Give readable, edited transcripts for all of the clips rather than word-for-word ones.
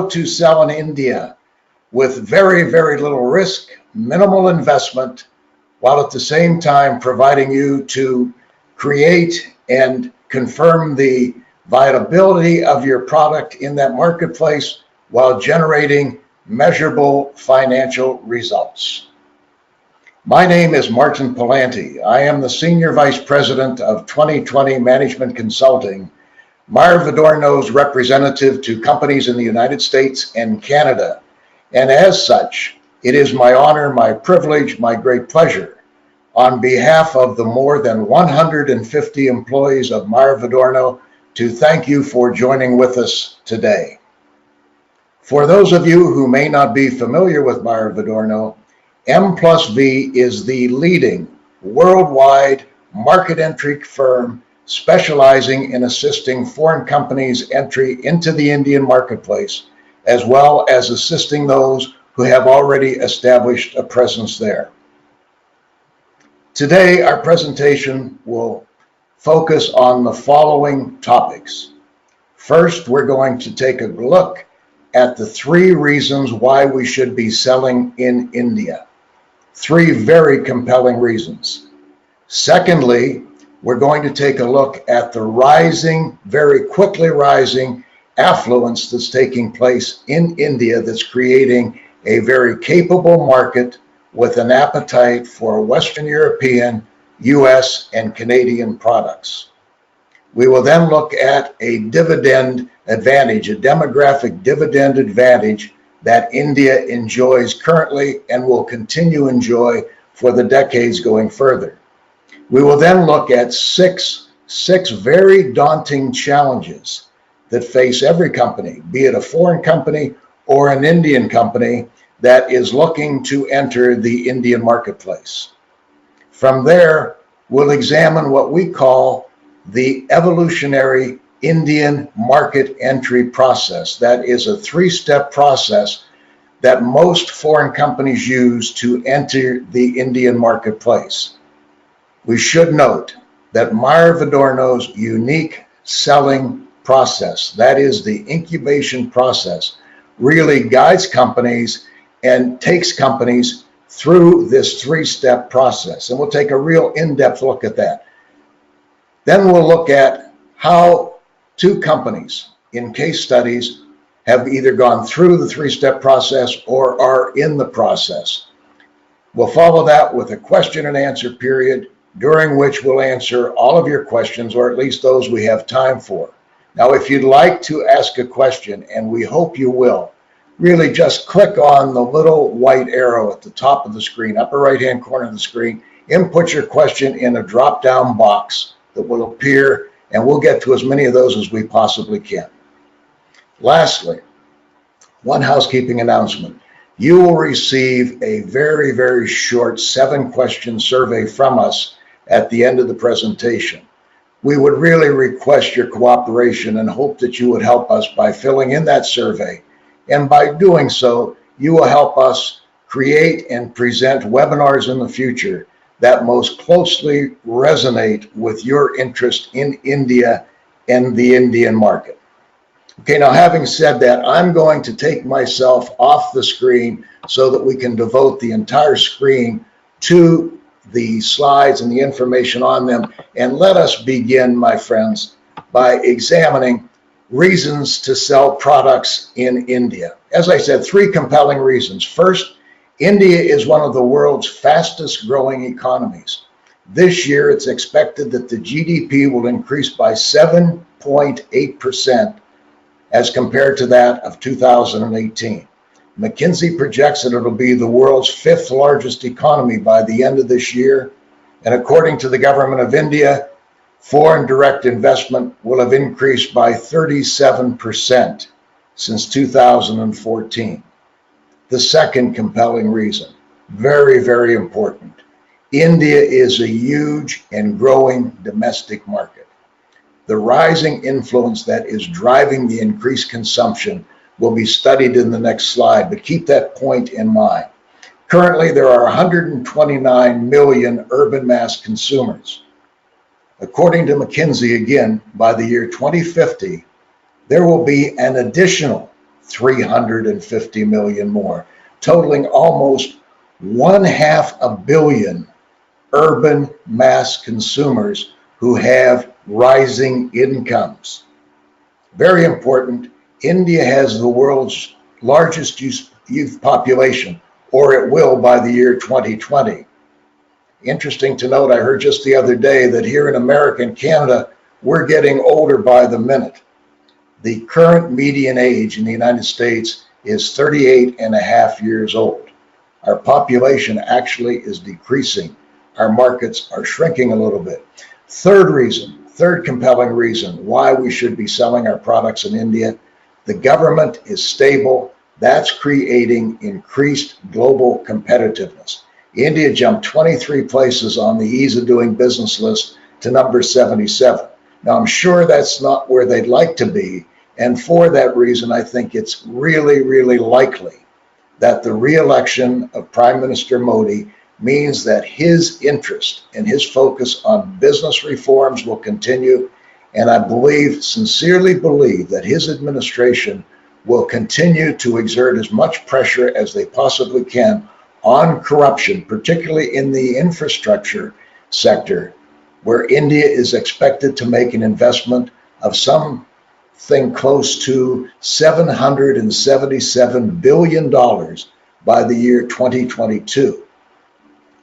to sell in India with very, very little risk, minimal investment, while at the same time providing you to create and confirm the viability of your product in that marketplace while generating measurable financial results. My name is Martin Pallante. I am the Senior Vice President of 2020 Management Consulting, Maier+Vidorno's representative to companies in the United States and Canada. And as such, it is my honor, my privilege, my great pleasure, on behalf of the more than 150 employees of Maier+Vidorno, to thank you for joining with us today. For those of you who may not be familiar with Maier+Vidorno, M+V is the leading worldwide market entry firm specializing in assisting foreign companies' entry into the Indian marketplace, as well as assisting those who have already established a presence there. Today, our presentation will focus on the following topics. First, we're going to take a look at the 3 reasons why we should be selling in India. 3 very compelling reasons. Secondly, we're going to take a look at the rising, very quickly rising affluence that's taking place in India that's creating a very capable market with an appetite for Western European, US, and Canadian products. We will then look at a dividend advantage, a demographic dividend advantage that India enjoys currently and will continue to enjoy for the decades going further. We will then look at six very daunting challenges that face every company, be it a foreign company or an Indian company that is looking to enter the Indian marketplace. From there, we'll examine what we call the evolutionary Indian market entry process. That is a 3-step process that most foreign companies use to enter the Indian marketplace. We should note that Maier+Vidorno's unique selling process, that is the incubation process, really guides companies and takes companies through this 3-step process. And we'll take a real in-depth look at that. Then we'll look at how 2 companies in case studies have either gone through the 3-step process or are in the process. We'll follow that with a question and answer period, during which we'll answer all of your questions, or at least those we have time for. Now, if you'd like to ask a question, and we hope you will, really just click on the little white arrow at the top of the screen, upper right-hand corner of the screen, input your question in a drop-down box that will appear, and we'll get to as many of those as we possibly can. Lastly, one housekeeping announcement. You will receive a very, very short 7-question survey from us at the end of the presentation. We would really request your cooperation and hope that you would help us by filling in that survey. And by doing so, you will help us create and present webinars in the future that most closely resonate with your interest in India and the Indian market. Okay, now having said that, I'm going to take myself off the screen so that we can devote the entire screen to the slides and the information on them. And let us begin, my friends, by examining reasons to sell products in India. As I said, 3 compelling reasons. First, India is one of the world's fastest growing economies. This year, it's expected that the GDP will increase by 7.8% as compared to that of 2018. McKinsey projects that it'll be the world's 5th largest economy by the end of this year. And according to the government of India, foreign direct investment will have increased by 37% since 2014. The second compelling reason, very, very important. India is a huge and growing domestic market. The rising influence that is driving the increased consumption will be studied in the next slide, but keep that point in mind. Currently, there are 129 million urban mass consumers. According to McKinsey, again, by the year 2050, there will be an additional 350 million more, totaling almost 1/2 billion urban mass consumers who have rising incomes. Very important, India has the world's largest youth population, or it will by the year 2020. Interesting to note, I heard just the other day that here in America and Canada, we're getting older by the minute. The current median age in the United States is 38 and a half years old. Our population actually is decreasing. Our markets are shrinking a little bit. Third compelling reason why we should be selling our products in India, the government is stable. That's creating increased global competitiveness. India jumped 23 places on the ease of doing business list to number 77. Now, I'm sure that's not where they'd like to be. And for that reason, I think it's really, really likely that the re-election of Prime Minister Modi means that his interest and his focus on business reforms will continue. And I sincerely believe that his administration will continue to exert as much pressure as they possibly can on corruption, particularly in the infrastructure sector, where India is expected to make an investment of something close to $777 billion by the year 2022.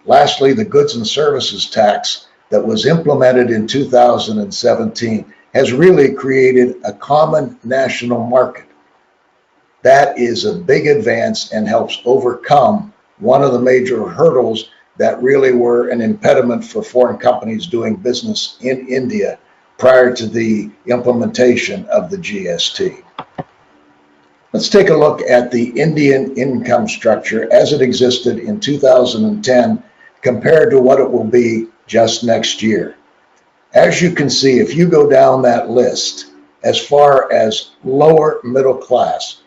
Lastly, the goods and services tax that was implemented in 2017 has really created a common national market. That is a big advance and helps overcome one of the major hurdles that really were an impediment for foreign companies doing business in India prior to the implementation of the GST. Let's take a look at the Indian income structure as it existed in 2010 compared to what it will be just next year. As you can see, if you go down that list, as far as lower middle class,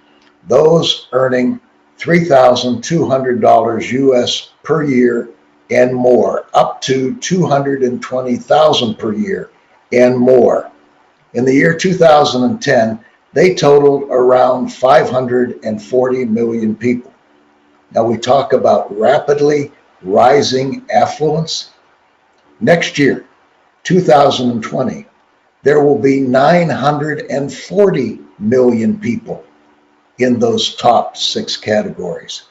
those earning $3,200 US per year and more, up to $220,000 per year and more. In the year 2010, they totaled around 540 million people. Now we talk about rapidly rising affluence. Next year, 2020, there will be 940 million people in those top 6 categories.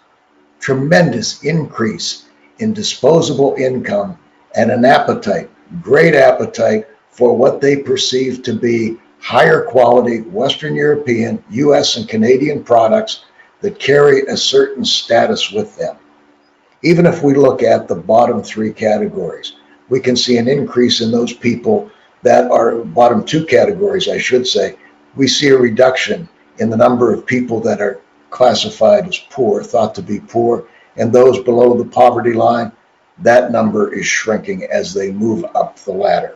Tremendous increase in disposable income and an appetite, great appetite for what they perceive to be higher quality Western European, US, and Canadian products that carry a certain status with them. Even if we look at the bottom 3 categories, we can see an increase in those people that are bottom 2 categories, I should say. We see a reduction in the number of people that are classified as poor, thought to be poor, and those below the poverty line, that number is shrinking as they move up the ladder.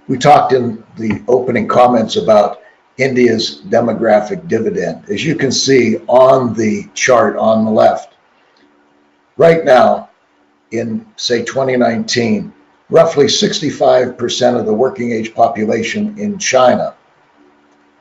We talked in the opening comments about India's demographic dividend. As you can see on the chart on the left, right now in, say, 2019, roughly 65% of the working age population in China,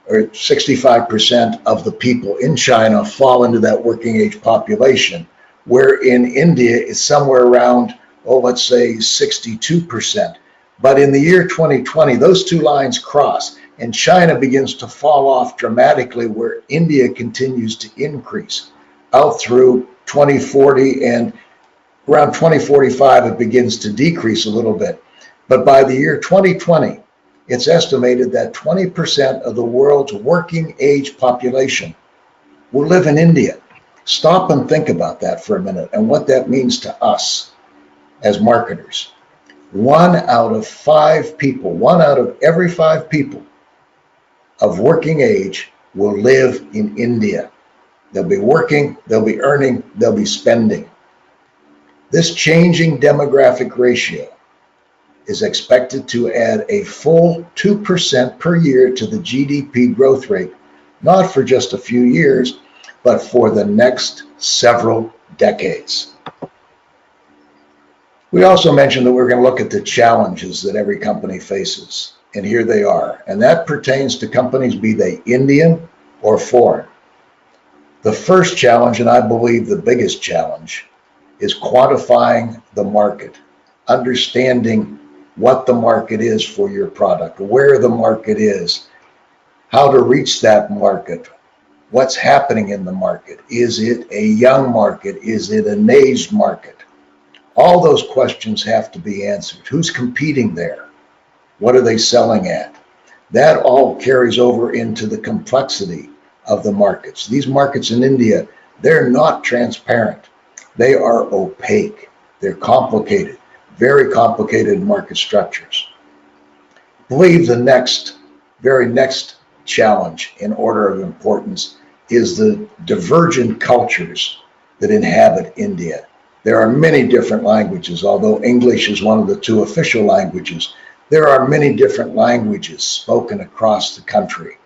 or 65% of the people in China fall into that working age population, where in India it's somewhere around, let's say 62%. But in the year 2020, those 2 lines cross and China begins to fall off dramatically, where India continues to increase out through 2040, and around 2045 it begins to decrease a little bit. But by the year 2020, it's estimated that 20% of the world's working age population will live in India. Stop and think about that for a minute and what that means to us as marketers. 1 out of 5 people, 1 out of every 5 people of working age will live in India. They'll be working, they'll be earning, they'll be spending. This changing demographic ratio is expected to add a full 2% per year to the GDP growth rate, not for just a few years, but for the next several decades. We also mentioned that we're going to look at the challenges that every company faces, and here they are. And that pertains to companies, be they Indian or foreign? The first challenge, and I believe the biggest challenge, is quantifying the market, understanding what the market is for your product, where the market is, how to reach that market, what's happening in the market. Is it a young market? Is it an aged market? All those questions have to be answered. Who's competing there? What are they selling at? That all carries over into the complexity of the markets. These markets in India, they're not transparent. They are opaque. They're complicated, very complicated market structures. I believe the very next challenge in order of importance is the divergent cultures that inhabit India. There are many different languages, although English is one of the two official languages. There are many different languages spoken across the country.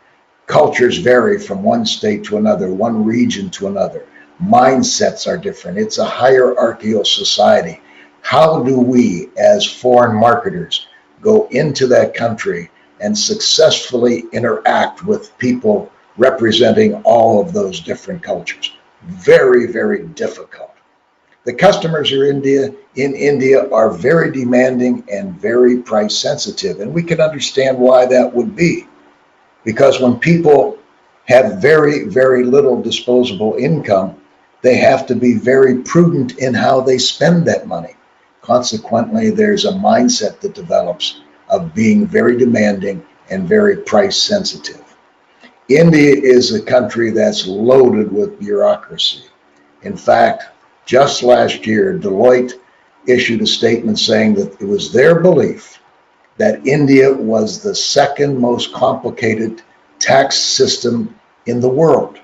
Cultures vary from one state to another, one region to another. Mindsets are different. It's a hierarchical society. How do we, as foreign marketers, go into that country and successfully interact with people representing all of those different cultures? Very, very difficult. The customers in India are very demanding and very price sensitive, and we can understand why that would be. Because when people have very, very little disposable income, they have to be very prudent in how they spend that money. Consequently, there's a mindset that develops of being very demanding and very price sensitive. India is a country that's loaded with bureaucracy. In fact, just last year, Deloitte issued a statement saying that it was their belief that India was the second most complicated tax system in the world.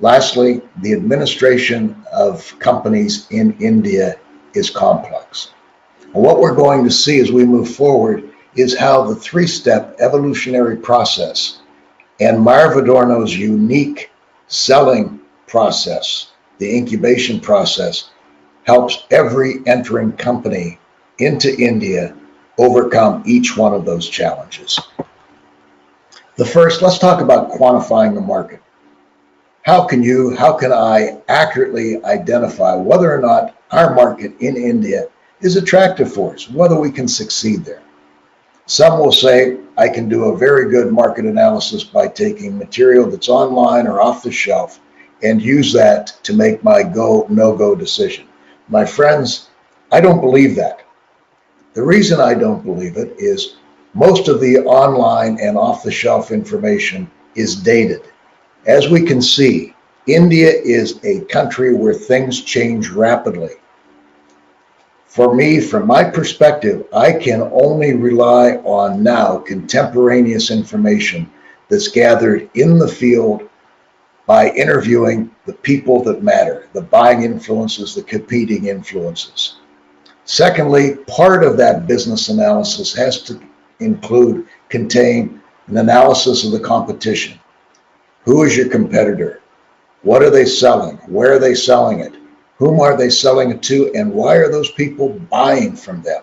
Lastly, the administration of companies in India is complex. And what we're going to see as we move forward is how the three-step evolutionary process and Maier+Vidorno's unique selling process, the incubation process, helps every entering company into India overcome each one of those challenges. The first, let's talk about quantifying the market. How can I accurately identify whether or not our market in India is attractive for us, whether we can succeed there? Some will say, I can do a very good market analysis by taking material that's online or off the shelf and use that to make my go, no-go decision. My friends, I don't believe that. The reason I don't believe it is most of the online and off-the-shelf information is dated. As we can see, India is a country where things change rapidly. For me, from my perspective, I can only rely on now contemporaneous information that's gathered in the field by interviewing the people that matter, the buying influences, the competing influences. Secondly, part of that business analysis has to contain an analysis of the competition. Who is your competitor? What are they selling? Where are they selling it? Whom are they selling it to? And why are those people buying from them?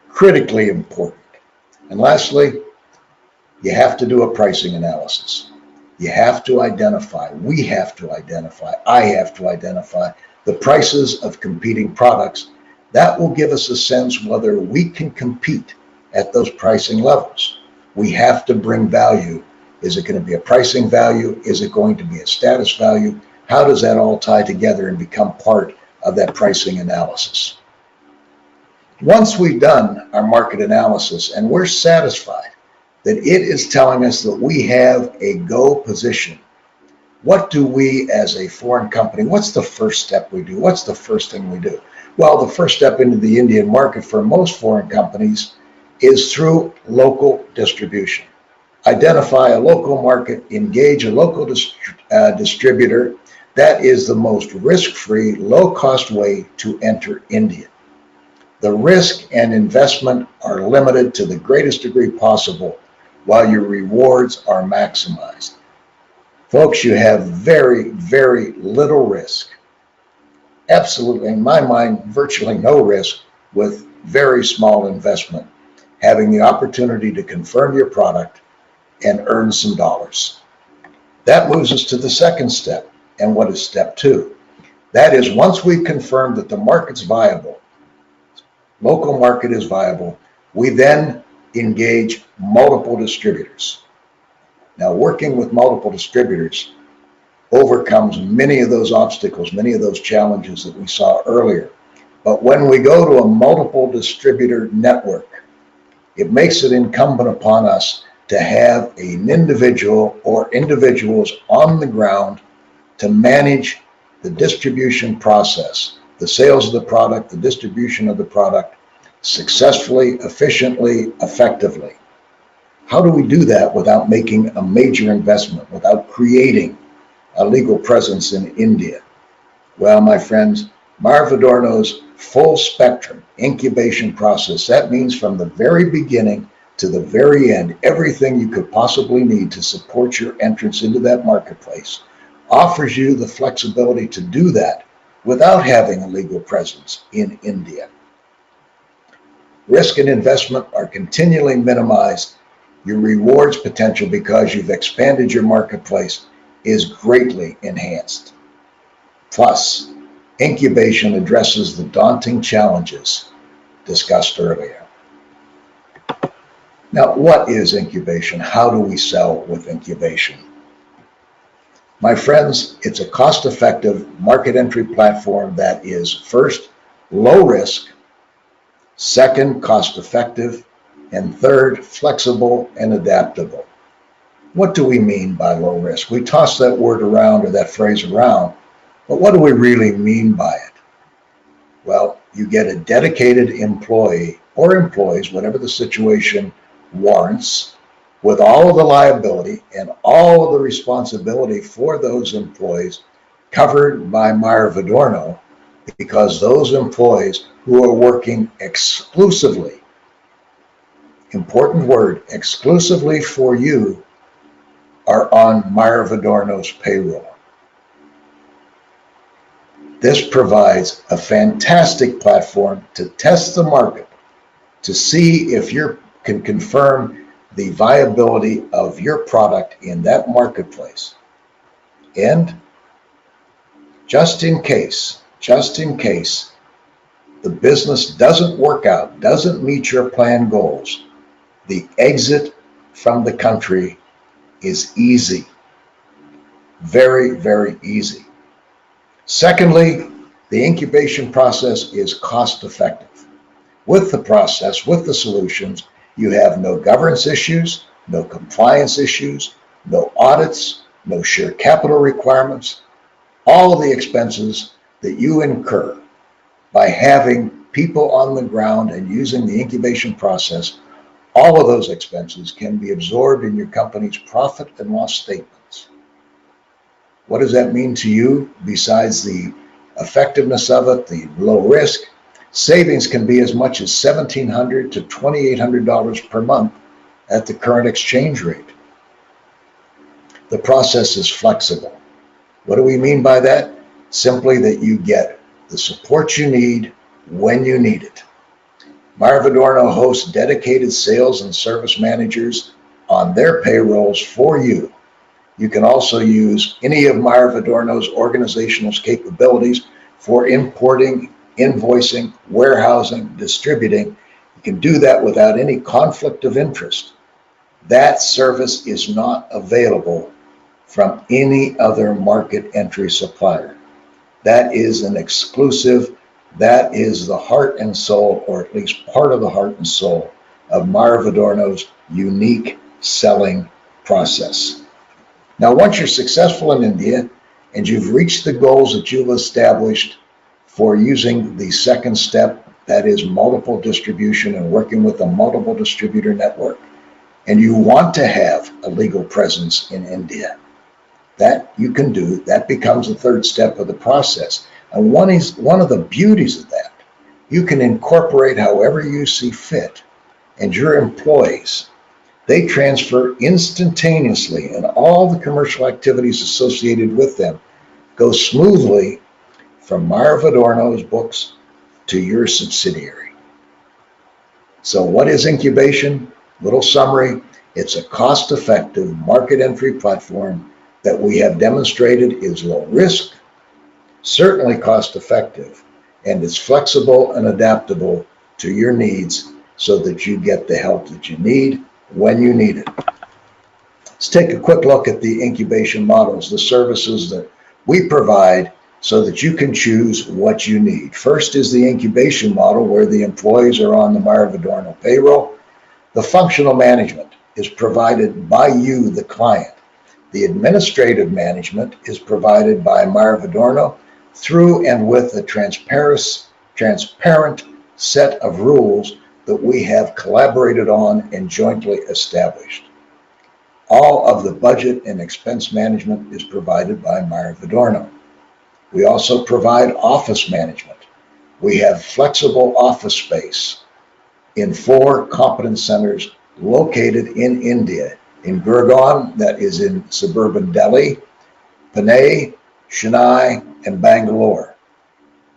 Critically important. And lastly, you have to do a pricing analysis. You have to identify, we have to identify, I have to identify the prices of competing products. That will give us a sense whether we can compete at those pricing levels. We have to bring value. Is it going to be a pricing value? Is it going to be a status value? How does that all tie together and become part of that pricing analysis? Once we've done our market analysis and we're satisfied that it is telling us that we have a go position, what do we as a foreign company, what's the first step we do? What's the first thing we do? Well, the first step into the Indian market for most foreign companies is through local distribution. Identify a local market, engage a local distributor. That is the most risk-free, low-cost way to enter India. The risk and investment are limited to the greatest degree possible while your rewards are maximized. Folks, you have very, very little risk. Absolutely, in my mind, virtually no risk with very small investment. Having the opportunity to confirm your product, and earn some dollars. That moves us to the second step. And what is step two? That is, once we've confirmed that the market's viable, local market is viable, we then engage multiple distributors. Now, working with multiple distributors overcomes many of those obstacles, many of those challenges that we saw earlier. But when we go to a multiple distributor network, it makes it incumbent upon us to have an individual or individuals on the ground to manage the distribution process, the sales of the product, the distribution of the product successfully, efficiently, effectively. How do we do that without making a major investment, without creating a legal presence in India? Well, my friends, Maier+Vidorno's full spectrum incubation process, that means from the very beginning to the very end, everything you could possibly need to support your entrance into that marketplace, offers you the flexibility to do that without having a legal presence in India. Risk and investment are continually minimized. Your rewards potential, because you've expanded your marketplace, is greatly enhanced. Plus, incubation addresses the daunting challenges discussed earlier. Now, what is incubation? How do we sell with incubation? My friends, it's a cost-effective market entry platform that is, first, low risk, second, cost-effective, and third, flexible and adaptable. What do we mean by low risk? We toss that word around or that phrase around, but what do we really mean by it? Well, you get a dedicated employee or employees, whatever the situation warrants, with all of the liability and all of the responsibility for those employees covered by Maier+Vidorno, because those employees who are working exclusively, important word, exclusively for you, are on Maier+Vidorno's payroll. This provides a fantastic platform to test the market, to see if you can confirm the viability of your product in that marketplace. And just in case the business doesn't work out, doesn't meet your planned goals, the exit from the country is easy. Very, very easy. Secondly, the incubation process is cost effective. With the process, with the solutions, you have no governance issues, no compliance issues, no audits, no share capital requirements. All of the expenses that you incur by having people on the ground and using the incubation process, all of those expenses can be absorbed in your company's profit and loss statements. What does that mean to you besides the effectiveness of it, the low risk? Savings can be as much as $1,700 to $2,800 per month at the current exchange rate. The process is flexible. What do we mean by that? Simply that you get the support you need when you need it. Maier+Vidorno hosts dedicated sales and service managers on their payrolls for you. You can also use any of Maier+Vidorno's organizational capabilities for importing, invoicing, warehousing, distributing. You can do that without any conflict of interest. That service is not available from any other market entry supplier. That is an exclusive, that is the heart and soul, or at least part of the heart and soul of Maier+Vidorno's unique selling process. Now, once you're successful in India and you've reached the goals that you've established for using the second step, that is multiple distribution and working with a multiple distributor network, and you want to have a legal presence in India, that you can do. That becomes the third step of the process. And one of the beauties of that, you can incorporate however you see fit, and your employees, they transfer instantaneously, and all the commercial activities associated with them go smoothly from Maier+Vidorno's books to your subsidiary. So what is incubation? Little summary. It's a cost-effective market entry platform that we have demonstrated is low risk, certainly cost-effective, and it's flexible and adaptable to your needs so that you get the help that you need when you need it. Let's take a quick look at the incubation models, the services that we provide so that you can choose what you need. First is the incubation model, where the employees are on the Maier+Vidorno payroll. The functional management is provided by you, the client. The administrative management is provided by Maier+Vidorno through and with a transparent set of rules that we have collaborated on and jointly established. All of the budget and expense management is provided by Maier+Vidorno. We also provide office management. We have flexible office space in 4 competence centers located in India, in Gurgaon, that is in suburban Delhi, Pune, Chennai, and Bangalore.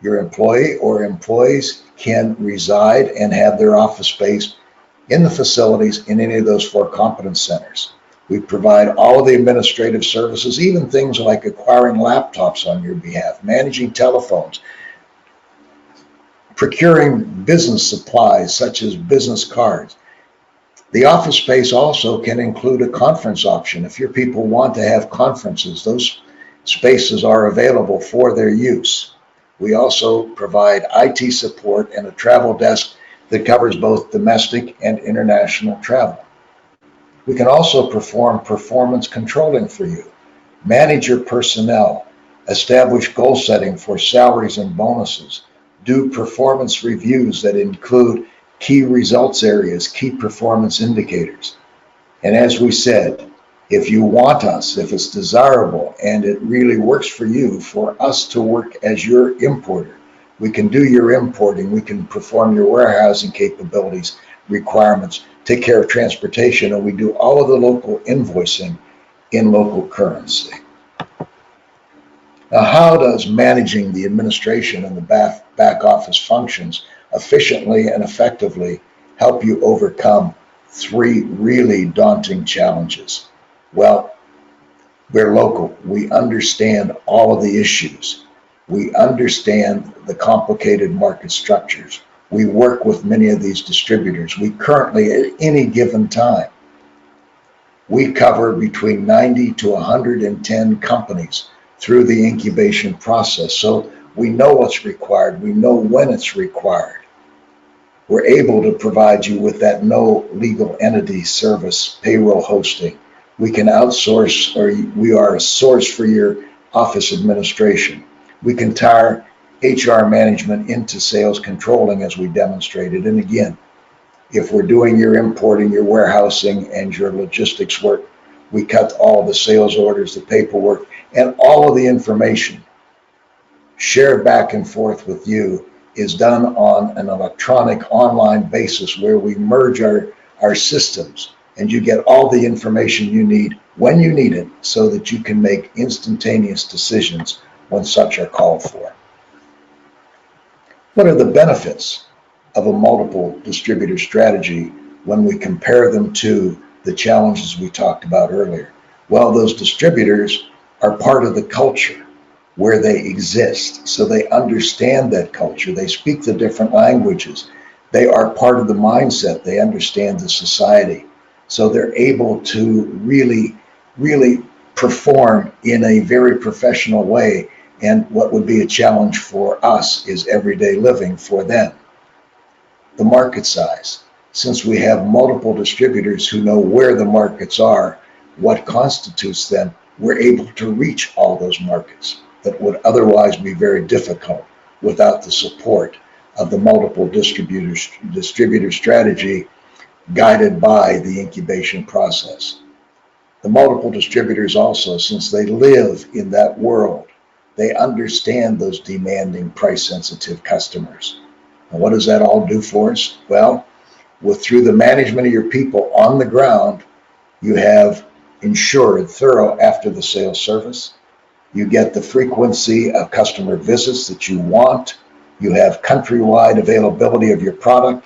Your employee or employees can reside and have their office space in the facilities in any of those 4 competence centers. We provide all of the administrative services, even things like acquiring laptops on your behalf, managing telephones, procuring business supplies such as business cards. The office space also can include a conference option. If your people want to have conferences, those spaces are available for their use. We also provide IT support and a travel desk that covers both domestic and international travel. We can also perform performance controlling for you, manage your personnel, establish goal setting for salaries and bonuses, do performance reviews that include key results areas, key performance indicators. And as we said, if you want us, if it's desirable and it really works for you, for us to work as your importer, we can do your importing, we can perform your warehousing capabilities, requirements, take care of transportation, and we do all of the local invoicing in local currency. Now, how does managing the administration and the back office functions efficiently and effectively help you overcome 3 really daunting challenges? Well, we're local. We understand all of the issues. We understand the complicated market structures. We work with many of these distributors. We currently, at any given time, we cover between 90 to 110 companies through the incubation process. So we know what's required. We know when it's required. We're able to provide you with that no legal entity service, payroll hosting. We can outsource, or we are a source for your office administration. We can tie HR management into sales controlling, as we demonstrated. And again, if we're doing your importing, your warehousing, and your logistics work, we cut all the sales orders, the paperwork, and all of the information shared back and forth with you is done on an electronic online basis, where we merge our systems, and you get all the information you need when you need it, so that you can make instantaneous decisions when such are called for. What are the benefits of a multiple distributor strategy when we compare them to the challenges we talked about earlier? Well, those distributors are part of the culture where they exist, so they understand that culture. They speak the different languages. They are part of the mindset. They understand the society. So they're able to really perform in a very professional way. And what would be a challenge for us is everyday living for them. The market size. Since we have multiple distributors who know where the markets are, what constitutes them, we're able to reach all those markets that would otherwise be very difficult without the support of the multiple distributor strategy guided by the incubation process. The multiple distributors also, since they live in that world, they understand those demanding, price-sensitive customers. And what does that all do for us? Well, through the management of your people on the ground, you have ensured thorough after-the-sale service. You get the frequency of customer visits that you want. You have countrywide availability of your product.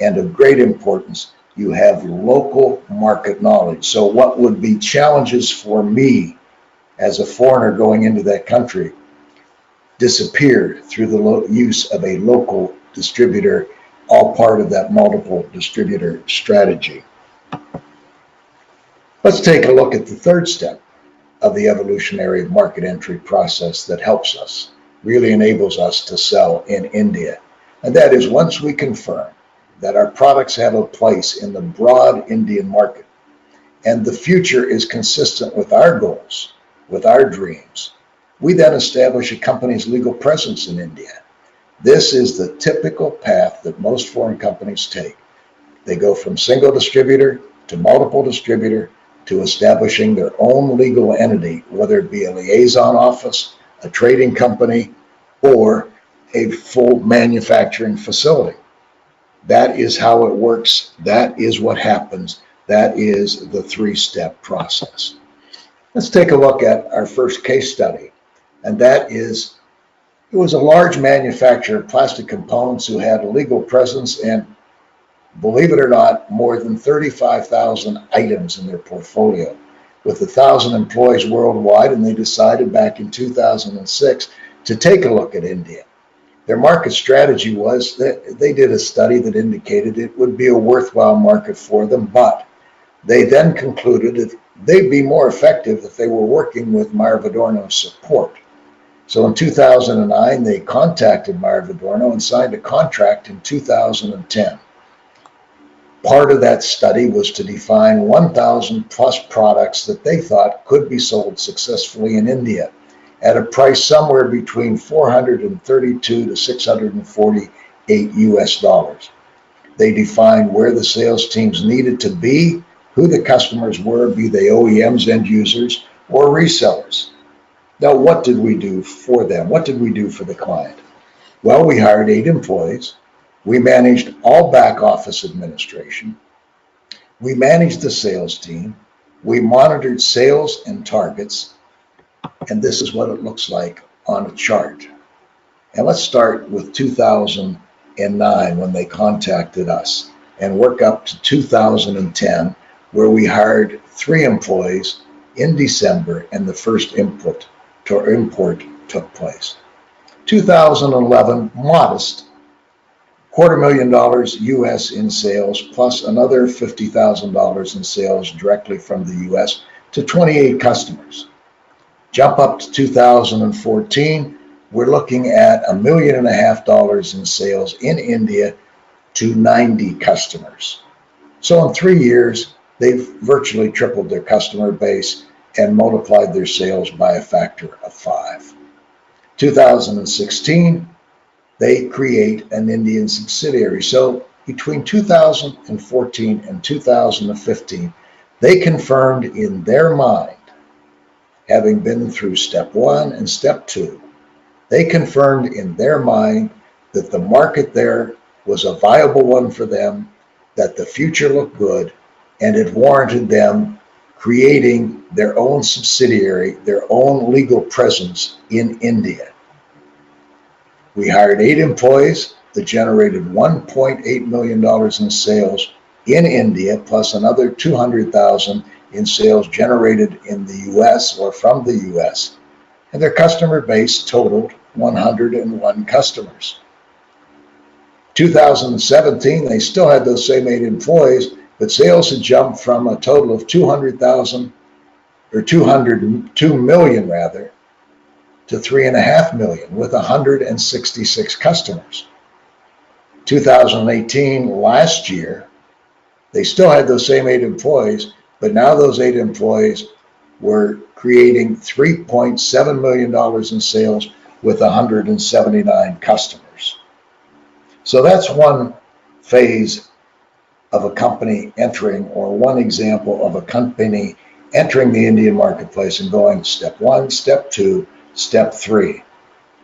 And of great importance, You have local market knowledge. So what would be challenges for me as a foreigner going into that country disappeared through the use of a local distributor, all part of that multiple distributor strategy. Let's take a look at the third step of the evolutionary market entry process that helps us, really enables us to sell in India. And that is, once we confirm that our products have a place in the broad Indian market and the future is consistent with our goals, with our dreams, we then establish a company's legal presence in India. This is the typical path that most foreign companies take. They go from single distributor to multiple distributor to establishing their own legal entity, whether it be a liaison office, a trading company, or a full manufacturing facility. That is how it works. That is what happens. That is the three-step process. Let's take a look at our first case study, and that is, it was a large manufacturer of plastic components who had a legal presence and, believe it or not, more than 35,000 items in their portfolio with 1,000 employees worldwide, and they decided back in 2006 to take a look at India. Their market strategy was that they did a study that indicated it would be a worthwhile market for them, but they then concluded that they'd be more effective if they were working with Maier+Vidorno's support. So in 2009, they contacted Maier+Vidorno and signed a contract in 2010. Part of that study was to define 1,000 plus products that they thought could be sold successfully in India at a price somewhere between $432 to $648 US. They defined where the sales teams needed to be, who the customers were, be they OEMs, end users, or resellers. Now, what did we do for them? What did we do for the client? Well, we hired 8 employees. We managed all back office administration. We managed the sales team. We monitored sales and targets. And this is what it looks like on a chart. And let's start with 2009 when they contacted us and work up to 2010 where we hired 3 employees in December and the first import took place. 2011, modest, $250,000 US in sales, plus another $50,000 in sales directly from the US to 28 customers. Jump up to 2014, we're looking at $1.5 million in sales in India to 90 customers. So in 3 years, they've virtually tripled their customer base and multiplied their sales by a factor of 5. 2016, they create an Indian subsidiary. So between 2014 and 2015, they confirmed in their mind, having been through step 1 and step 2, they confirmed in their mind that the market there was a viable one for them, that the future looked good, and it warranted them creating their own subsidiary, their own legal presence in India. We hired 8 employees that generated $1.8 million in sales in India, plus another $200,000 in sales generated in the US or from the US. And their customer base totaled 101 customers. 2017, they still had those same 8 employees, but sales had jumped from a total of 200,000 or 202 million rather, to 3.5 million with 166 customers. 2018, last year, they still had those same 8 employees, but now those 8 employees were creating $3.7 million in sales with 179 customers. So that's one phase of a company entering, or one example of a company entering the Indian marketplace and going step 1, step 2, step 3,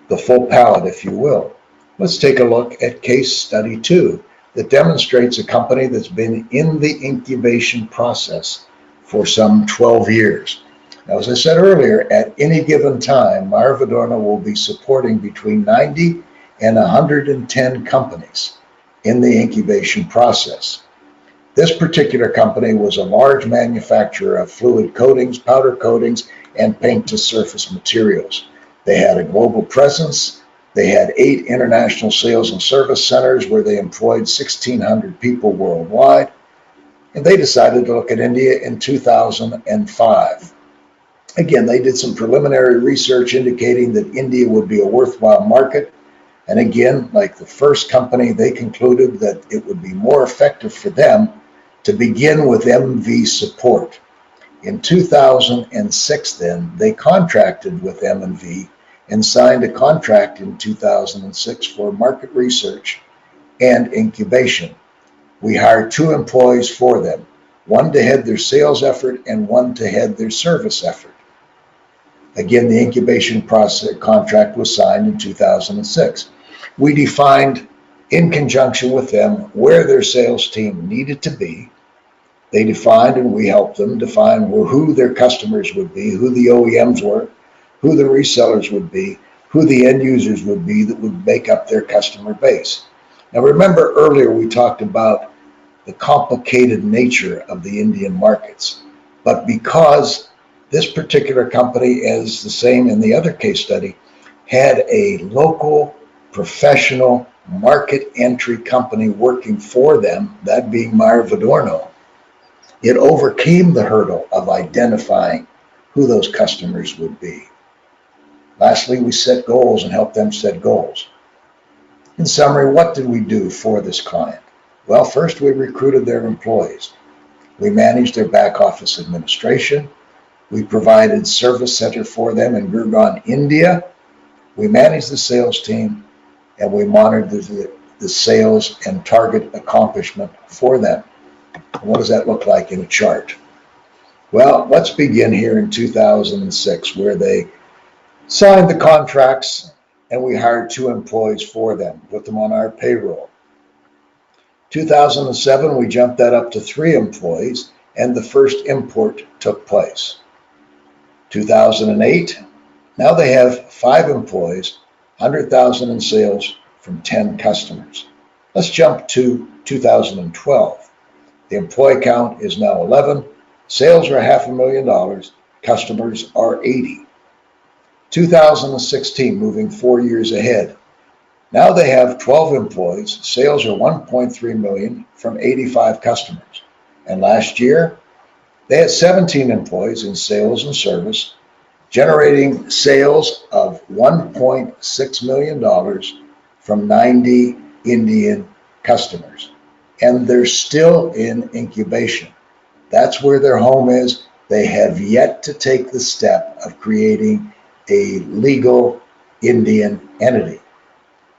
the full palette, if you will. Let's take a look at case study 2 that demonstrates a company that's been in the incubation process for some 12 years. Now, as I said earlier, at any given time, Maier+Vidorno will be supporting between 90 and 110 companies in the incubation process. This particular company was a large manufacturer of fluid coatings, powder coatings, and paint-to-surface materials. They had a global presence. They had 8 international sales and service centers where they employed 1,600 people worldwide. And they decided to look at India in 2005. Again, they did some preliminary research indicating that India would be a worthwhile market. And again, like the first company, they concluded that it would be more effective for them to begin with MV support. In 2006, then, they contracted with M&V and signed a contract in 2006 for market research and incubation. We hired 2 employees for them, one to head their sales effort and one to head their service effort. Again, the incubation process contract was signed in 2006. We defined, in conjunction with them, where their sales team needed to be. They defined, and we helped them define who their customers would be, who the OEMs were, who the resellers would be, who the end users would be that would make up their customer base. Now, remember earlier we talked about the complicated nature of the Indian markets, but because this particular company, as the same in the other case study, had a local professional market entry company working for them, that being Maier+Vidorno, it overcame the hurdle of identifying who those customers would be. Lastly, we set goals and helped them set goals. In summary, what did we do for this client? Well, first we recruited their employees. We managed their back office administration. We provided service center for them in Gurgaon, India. We managed the sales team, and we monitored the sales and target accomplishment for them. What does that look like in a chart? Well, let's begin here in 2006, where they signed the contracts and we hired 2 employees for them, put them on our payroll. 2007, we jumped that up to 3 employees and the first import took place. 2008, now they have 5 employees, 100,000 in sales from 10 customers. Let's jump to 2012. The employee count is now 11. Sales are $500,000. Customers are 80. 2016, moving 4 years ahead. Now they have 12 employees. Sales are $1.3 million from 85 customers. And last year, they had 17 employees in sales and service, generating sales of $1.6 million from 90 Indian customers. And they're still in incubation. That's where their home is. They have yet to take the step of creating a legal Indian entity.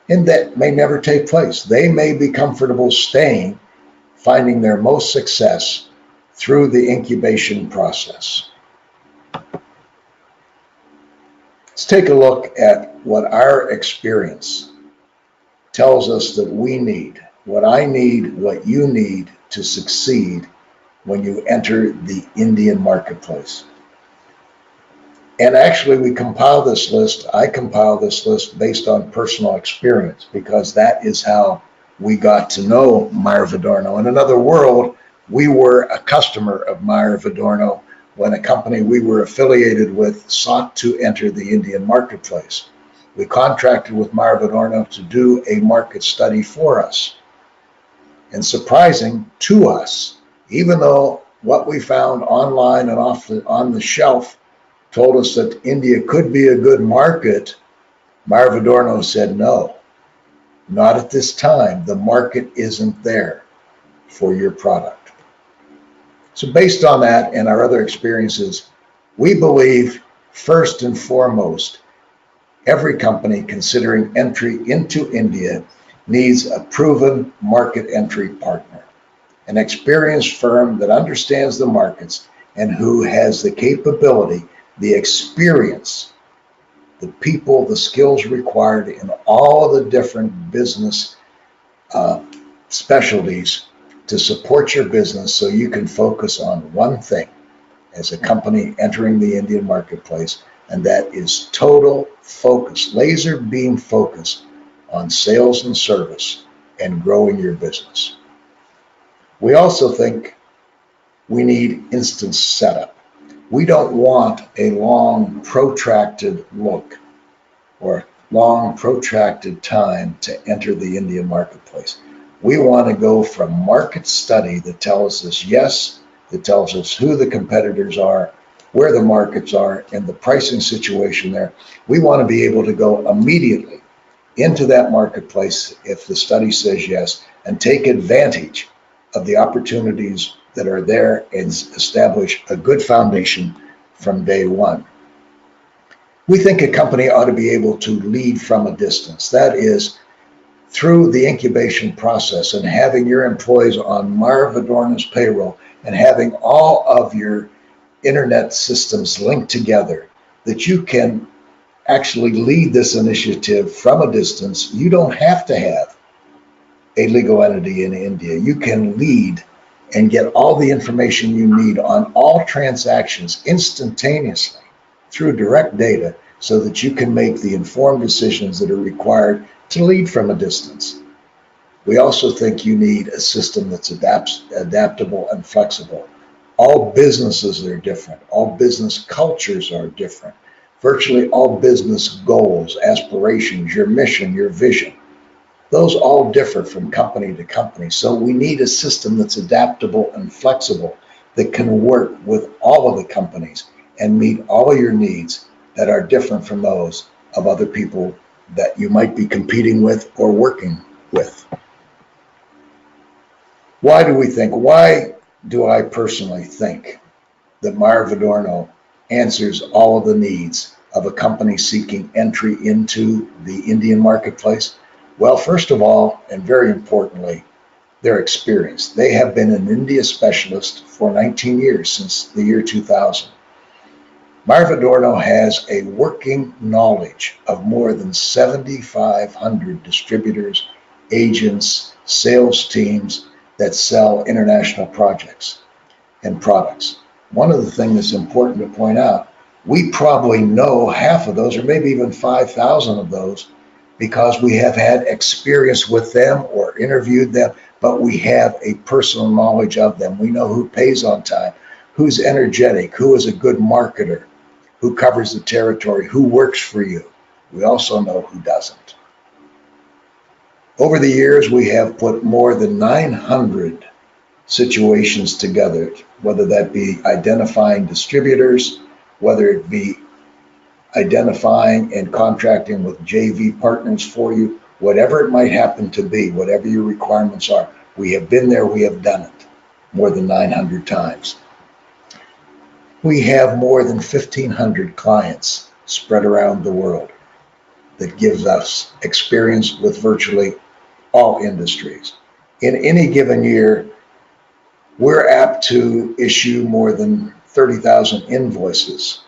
And that may never take place. They may be comfortable staying, finding their most success through the incubation process. Let's take a look at what our experience tells us that we need. What I need, what you need to succeed when you enter the Indian marketplace. And actually, we compile this list. I compile this list based on personal experience because that is how we got to know Maier+Vidorno. In another world, we were a customer of Maier+Vidorno when a company we were affiliated with sought to enter the Indian marketplace. We contracted with Maier+Vidorno to do a market study for us. And surprising to us, even though what we found online and on the shelf told us that India could be a good market, Maier+Vidorno said no, not at this time. The market isn't there for your product. So based on that and our other experiences, we believe first and foremost, every company considering entry into India needs a proven market entry partner, an experienced firm that understands the markets and who has the capability, the experience, the people, the skills required in all the different business specialties to support your business so you can focus on one thing as a company entering the Indian marketplace, and that is total focus, laser beam focus on sales and service and growing your business. We also think we need instant setup. We don't want a long, protracted look or long, protracted time to enter the Indian marketplace. We want to go from market study that tells us yes, that tells us who the competitors are, where the markets are, and the pricing situation there. We want to be able to go immediately into that marketplace if the study says yes, and take advantage of the opportunities that are there and establish a good foundation from day one. We think a company ought to be able to lead from a distance. That is, through the incubation process and having your employees on Maier+Vidorno's payroll and having all of your internet systems linked together, that you can actually lead this initiative from a distance. You don't have to have a legal entity in India. You can lead and get all the information you need on all transactions instantaneously through direct data so that you can make the informed decisions that are required to lead from a distance. We also think you need a system that's adaptable and flexible. All businesses are different. All business cultures are different. Virtually all business goals, aspirations, your mission, your vision, those all differ from company to company. So we need a system that's adaptable and flexible that can work with all of the companies and meet all of your needs that are different from those of other people that you might be competing with or working with. Why do I personally think that Maier+Vidorno answers all of the needs of a company seeking entry into the Indian marketplace? Well, first of all, and very importantly, their experience. They have been an India specialist for 19 years, since the year 2000. Maier+Vidorno has a working knowledge of more than 7,500 distributors, agents, sales teams that sell international projects and products. One of the things that's important to point out, we probably know half of those, or maybe even 5,000 of those, because we have had experience with them or interviewed them, but we have a personal knowledge of them. We know who pays on time, who's energetic, who is a good marketer, who covers the territory, who works for you. We also know who doesn't. Over the years, we have put more than 900 situations together, whether that be identifying distributors, whether it be identifying and contracting with JV partners for you, whatever it might happen to be, whatever your requirements are. We have been there, we have done it more than 900 times. We have more than 1,500 clients spread around the world that gives us experience with virtually all industries. In any given year, we're apt to issue more than 30,000 invoices,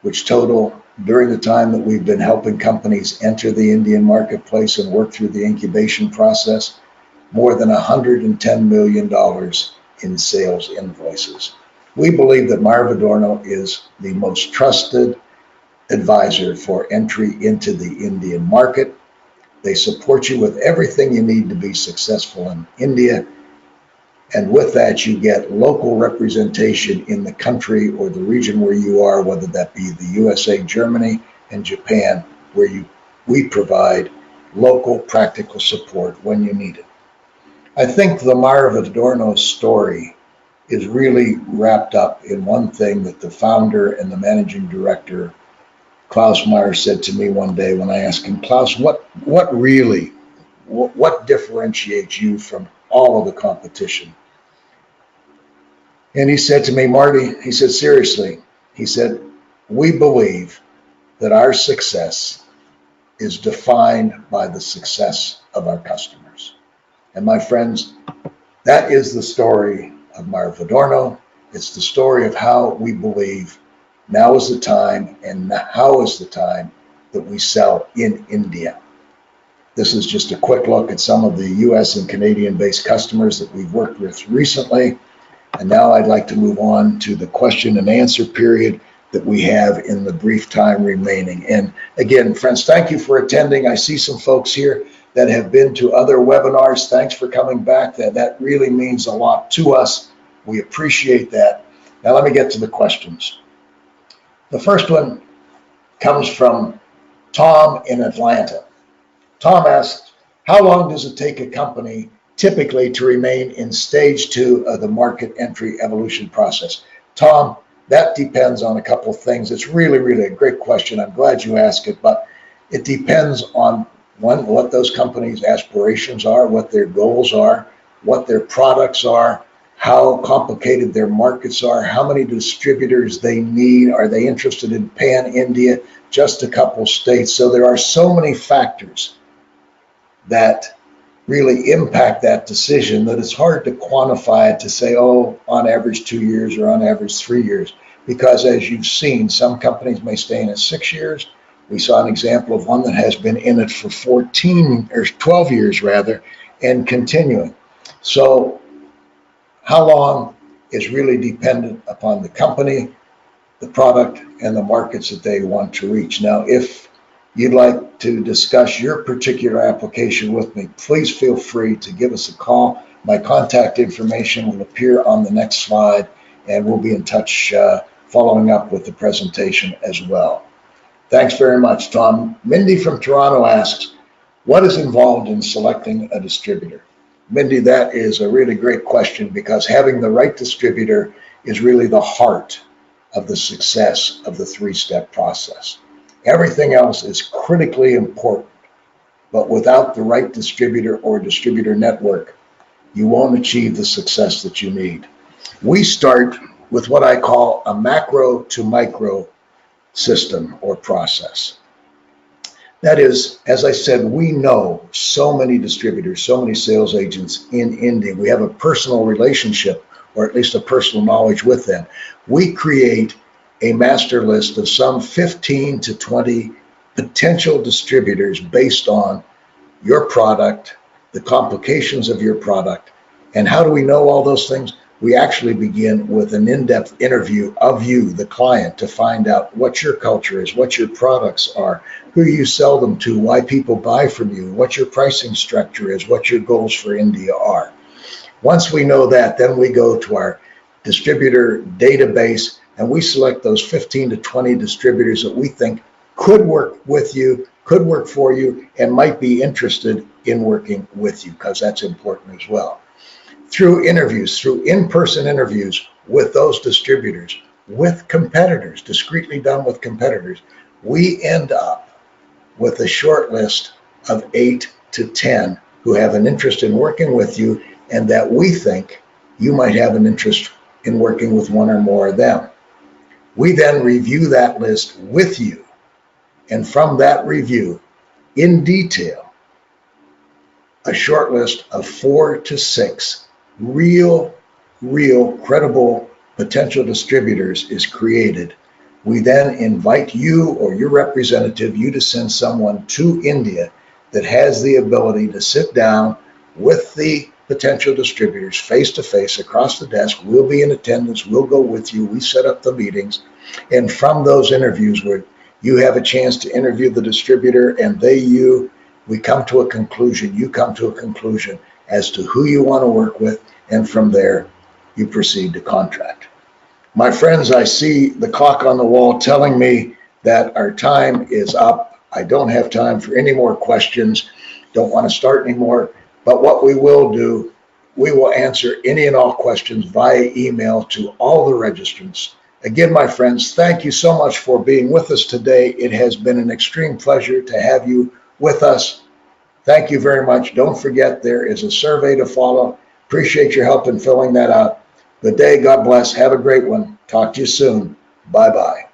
which total, during the time that we've been helping companies enter the Indian marketplace and work through the incubation process, more than $110 million in sales invoices. We believe that Maier+Vidorno is the most trusted advisor for entry into the Indian market. They support you with everything you need to be successful in India. And with that, you get local representation in the country or the region where you are, whether that be the USA, Germany, and Japan, where we provide local practical support when you need it. I think the Maier+Vidorno story is really wrapped up in one thing that the founder and the managing director, Klaus Maier, said to me one day when I asked him, Klaus, what differentiates you from all of the competition? And he said to me, Marty, he said, seriously, he said, we believe that our success is defined by the success of our customers. And my friends, that is the story of Maier+Vidorno. It's the story of how we believe now is the time, and how is the time that we sell in India. This is just a quick look at some of the US and Canadian-based customers that we've worked with recently. And now I'd like to move on to the question and answer period that we have in the brief time remaining. And again, friends, thank you for attending. I see some folks here that have been to other webinars, thanks for coming back. That really means a lot to us. We appreciate that. Now let me get to the questions. The first one comes from Tom in Atlanta. Tom asks, how long does it take a company typically to remain in stage 2 of the market entry evolution process? Tom, that depends on a couple of things. It's really a great question. I'm glad you asked it, but it depends on one, what those companies' aspirations are, what their goals are, what their products are, how complicated their markets are, how many distributors they need, are they interested in pan-India, just a couple states. So there are so many factors that really impact that decision that it's hard to quantify it to say, oh, on average 2 years or on average 3 years, because as you've seen, some companies may stay in it 6 years. We saw an example of one that has been in it for 14 or 12 years rather, and continuing. So how long is really dependent upon the company, the product, and the markets that they want to reach. Now, if you'd like to discuss your particular application with me, please feel free to give us a call. My contact information will appear on the next slide, and we'll be in touch following up with the presentation as well. Thanks very much, Tom. Mindy from Toronto asks, what is involved in selecting a distributor? Mindy, that is a really great question, because having the right distributor is really the heart of the success of the 3-step process. Everything else is critically important, but without the right distributor or distributor network, you won't achieve the success that you need. We start with what I call a macro to micro system or process. That is, as I said, we know so many distributors, so many sales agents in India. We have a personal relationship, or at least a personal knowledge with them. We create a master list of some 15 to 20 potential distributors based on your product, the complications of your product. And how do we know all those things? We actually begin with an in-depth interview of you, the client, to find out what your culture is, what your products are, who you sell them to, why people buy from you, what your pricing structure is, what your goals for India are. Once we know that, then we go to our distributor database and we select those 15 to 20 distributors that we think could work with you, could work for you, and might be interested in working with you, because that's important as well. Through interviews, through in-person interviews with those distributors, with competitors, discreetly done with competitors, we end up with a short list of 8 to 10 who have an interest in working with you, and that we think you might have an interest in working with one or more of them. We then review that list with you, and from that review, in detail, a short list of 4 to 6 real credible potential distributors is created. We then invite you or your representative, you to send someone to India that has the ability to sit down with the potential distributors face to face across the desk. We'll be in attendance, we'll go with you, we set up the meetings, and from those interviews where you have a chance to interview the distributor and we come to a conclusion, you come to a conclusion as to who you want to work with, and from there you proceed to contract. My friends, I see the clock on the wall telling me that our time is up. I don't have time for any more questions, don't want to start anymore, but what we will do, we will answer any and all questions via email to all the registrants. Again, my friends, thank you so much for being with us today. It has been an extreme pleasure to have you with us. Thank you very much. Don't forget, there is a survey to follow. Appreciate your help in filling that out. Good day. God bless. Have a great one. Talk to you soon. Bye-bye.